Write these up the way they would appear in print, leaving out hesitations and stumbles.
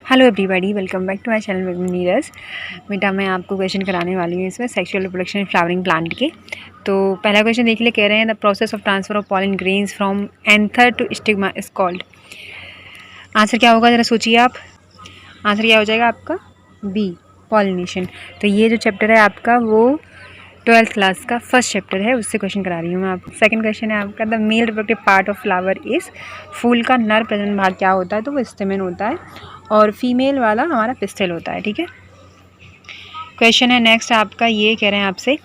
Hello everybody, welcome back to my channel Neeraj. बेटा मैं आपको क्वेश्चन कराने वाली हूँ इसमें sexual reproduction in flowering plant के। तो पहला क्वेश्चन देख ले, कह रहे हैं the process of transfer of pollen grains from anther to stigma is called. Answer क्या होगा ज़रा सोचिए आप। आंसर क्या हो जाएगा आपका? B, pollination. तो ये जो चैप्टर है आपका वो 12th क्लास का फर्स्ट चैप्टर है, उससे क्वेश्चन करा रही हूँ मैं आपको। सेकंड क्वेश्चन है आपका, the male reproductive part of flower is. फूल का नर प्रजनन भाग क्या होता है? तो वो स्टेमेन होता है और फीमेल वाला हमारा पिस्टल होता है। ठीक है, क्वेश्चन है नेक्स्ट आपका, ये कह रहे हैं आपसे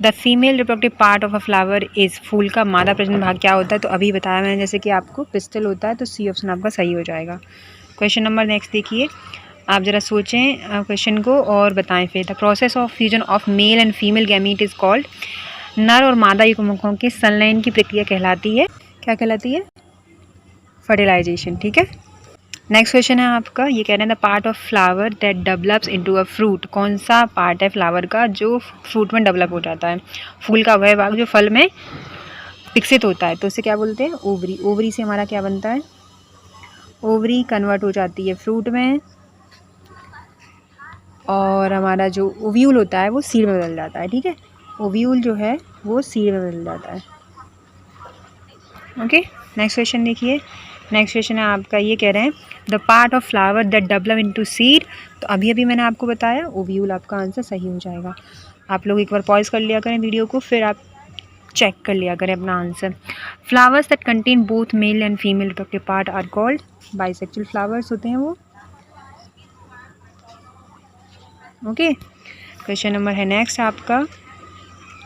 the female reproductive part of a flower is. फूल का मादा प्रजनन भाग क्या होता है? तो अभी बताया मैंने जैसे कि आपको पिस्टल होता है, तो सी ऑप्शन आपका सही हो जाएगा। क्वेश्चन नंबर नेक्स्ट देखिए, आप ज़रा सोचें क्वेश्चन को और बताएं फिर। The process of fusion of male and female gamete is called. नर और मादा युग्मकों के संलयन की प्रक्रिया कहलाती है, क्या कहलाती है? फर्टिलाइजेशन। ठीक है, नेक्स्ट क्वेश्चन है आपका, ये कह रहे हैं the part of flower that develops into a fruit. कौन सा पार्ट है फ्लावर का जो फ्रूट में डेवलप हो जाता है? फूल का वह भाग जो फल में विकसित होता है, तो उसे क्या बोलते हैं? ओवरी। ओवरी से हमारा क्या बनता है? ओवरी कन्वर्ट हो जाती है फ्रूट में और हमारा जो ओव्यूल होता है वो सीड में बदल जाता है। ठीक है, ओव्यूल जो है वो सीड में बदल जाता है। ओके, नेक्स्ट क्वेश्चन देखिए। नेक्स्ट क्वेश्चन है आपका, ये कह रहे हैं the part of flower that develop into seed. तो अभी अभी मैंने आपको बताया ओव्यूल, आपका आंसर सही हो जाएगा। आप लोग एक बार पॉज कर लिया करें वीडियो को, फिर आप चेक कर लिया करें अपना answer. Flowers that contain both male and female reproductive part are called. Bisexual flowers होते हैं वो। ओके, क्वेश्चन नंबर है नेक्स्ट आपका,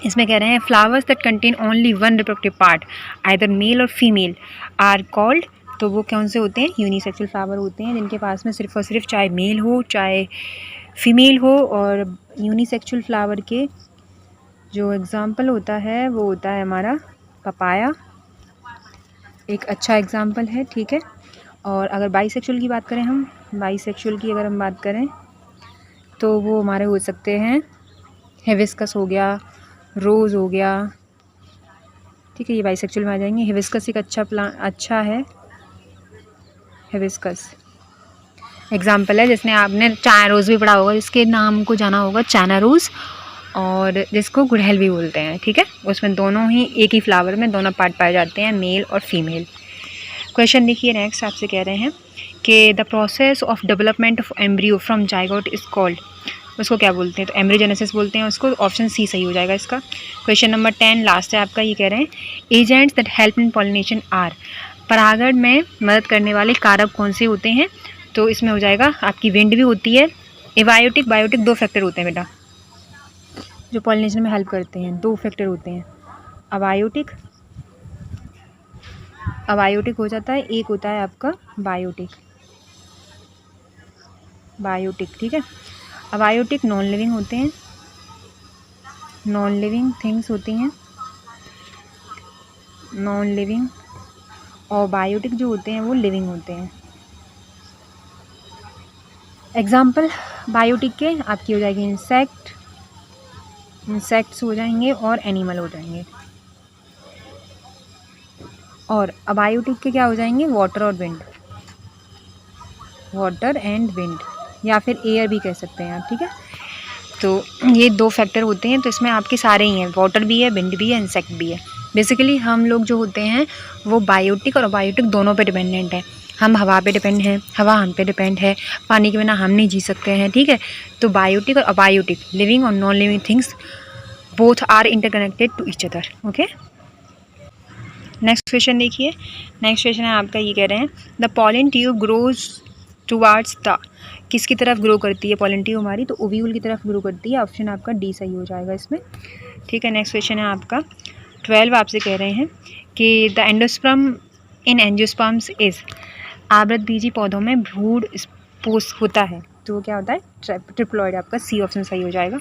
इसमें कह रहे हैं flowers that contain only one reproductive part either male or female are called. तो वो कौन से होते हैं? यूनिसेक्सुअल फ्लावर होते हैं, जिनके पास में सिर्फ और सिर्फ चाहे मेल हो चाहे फीमेल हो। और यूनिसेक्सुअल फ्लावर के जो एग्जांपल होता है वो होता है हमारा पपाया, एक अच्छा एग्जांपल है। ठीक है, और अगर बाइसेक्सुअल की बात करें हम, बाइसेक्सुअल की अगर हम बात करें तो वो हमारे हो सकते हैं हिबिस्कस हो गया, रोज़ हो गया। ठीक है, ये बाइसेक्सुअल में आ जाएंगे। हिबिस्कस एक अच्छा है, हिबिस्कस एग्जाम्पल है। जिसने आपने चाइना रोज़ भी पढ़ा होगा, जिसके नाम को जाना होगा चाइना रोज़, और जिसको गुड़हल भी बोलते हैं। ठीक है, उसमें दोनों ही एक ही फ्लावर में दोनों पार्ट पाए जाते हैं, मेल और फीमेल। क्वेश्चन देखिए नेक्स्ट, आपसे कह रहे हैं कि the process of development of embryo from zygote is called. उसको क्या बोलते हैं? तो एम्ब्रियोजेनेसिस बोलते हैं उसको। ऑप्शन सी सही हो जाएगा इसका। क्वेश्चन नंबर 10 लास्ट है आपका, ये कह रहे हैं agents that help in pollination are. परागण में मदद करने वाले कारक कौन से होते हैं? तो इसमें हो जाएगा आपकी विंड भी होती है, एबायोटिक बायोटिक, दो फैक्टर होते हैं बेटा जो पॉलिनेशन में हेल्प करते हैं। दो फैक्टर होते हैं, अबायोटिक, अबायोटिक हो जाता है, एक होता है आपका बायोटिक, बायोटिक। ठीक है, अबायोटिक नॉन लिविंग होते हैं, नॉन लिविंग थिंग्स होती हैं, नॉन लिविंग। और बायोटिक जो होते हैं वो लिविंग होते हैं। एग्जाम्पल बायोटिक के आपकी हो जाएगी इंसेक्ट, इंसेक्ट्स हो जाएंगे और एनिमल हो जाएंगे। और अबायोटिक के क्या हो जाएंगे? वाटर और विंड, वाटर एंड विंड, या फिर एयर भी कह सकते हैं आप। ठीक है, तो ये दो फैक्टर होते हैं। तो इसमें आपके सारे ही हैं, वाटर भी है, विंड भी है, इंसेक्ट भी है। बेसिकली हम लोग जो होते हैं वो बायोटिक और अबायोटिक दोनों पे डिपेंडेंट है। हम हवा पे डिपेंड हैं, हवा हम पे डिपेंड है, पानी के बिना हम नहीं जी सकते हैं। ठीक है, तो बायोटिक और अबायोटिक, लिविंग और non living things, both are interconnected to each other. Okay, next question देखिए। नेक्स्ट क्वेश्चन है आपका, ये कह रहे हैं the pollen tube grows towards the. किसकी तरफ ग्रो करती है पॉलन ट्यूब हमारी? तो ओव्यूल की तरफ ग्रो करती है। ऑप्शन आपका डी सही हो जाएगा इसमें। ठीक है, नेक्स्ट क्वेश्चन है आपका 12, आपसे कह रहे हैं कि the endosperm in angiosperms is. आवृतबीजी पौधों में भ्रूण स्पोष होता है, तो वो क्या होता है? ट्रिप्लॉइड। आपका सी ऑप्शन सही हो जाएगा।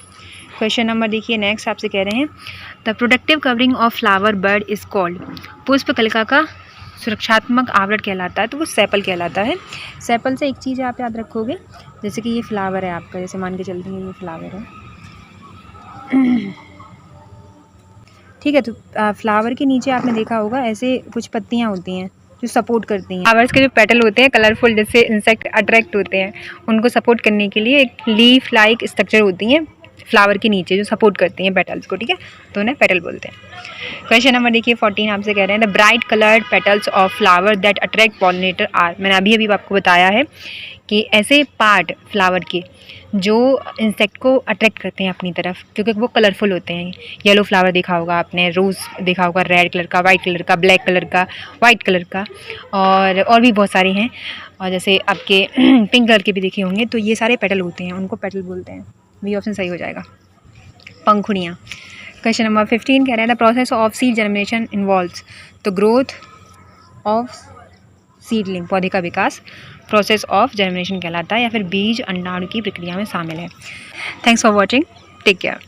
क्वेश्चन नंबर देखिए नेक्स्ट, आपसे कह रहे हैं the protective covering of flower bud is called. पुष्पकलिका का सुरक्षात्मक आवरण कहलाता है, तो वो सेपल कहलाता है। सेपल से एक चीज़ आप याद रखोगे, जैसे कि ये फ्लावर है आपका, जैसे मान के चलते हैं ये फ्लावर है। ठीक है, तो फ्लावर के नीचे आपने देखा होगा ऐसे कुछ पत्तियाँ होती हैं, जो सपोर्ट करती हैं। फ्लावर्स के जो पेटल होते हैं कलरफुल, जिससे इंसेक्ट अट्रैक्ट होते हैं, उनको सपोर्ट करने के लिए एक लीफ लाइक स्ट्रक्चर होती हैं फ्लावर के नीचे जो सपोर्ट करती हैं पेटल्स को, ठीक है, तो उन्हें पेटल बोलते हैं। क्वेश्चन नंबर देखिए 14 आपसे कह रहे हैं the bright coloured petals of flower that attract pollinator are. मैंने अभी आपको बताया है कि ऐसे पार्ट फ्लावर के जो इंसेक्ट को अट्रैक्ट करते हैं अपनी तरफ, क्योंकि वो कलरफुल होते हैं। येलो फ्लावर देखा होगा आपने, रोज़ देखा होगा, रेड कलर का, वाइट कलर का, ब्लैक कलर का, वाइट कलर का, और भी बहुत सारे हैं, और जैसे आपके पिंक कलर के भी देखे होंगे। तो ये सारे पेटल होते हैं, उनको पेटल बोलते हैं। बी ऑप्शन सही हो जाएगा, पंखुड़ियाँ। क्वेश्चन नंबर 15 कह रहे हैं the process of seed germination involves the growth of seedling, पौधे का विकास प्रोसेस ऑफ जर्मिनेशन कहलाता है, या फिर बीज अंडाणु की प्रक्रिया में शामिल है। Thanks for watching, take care.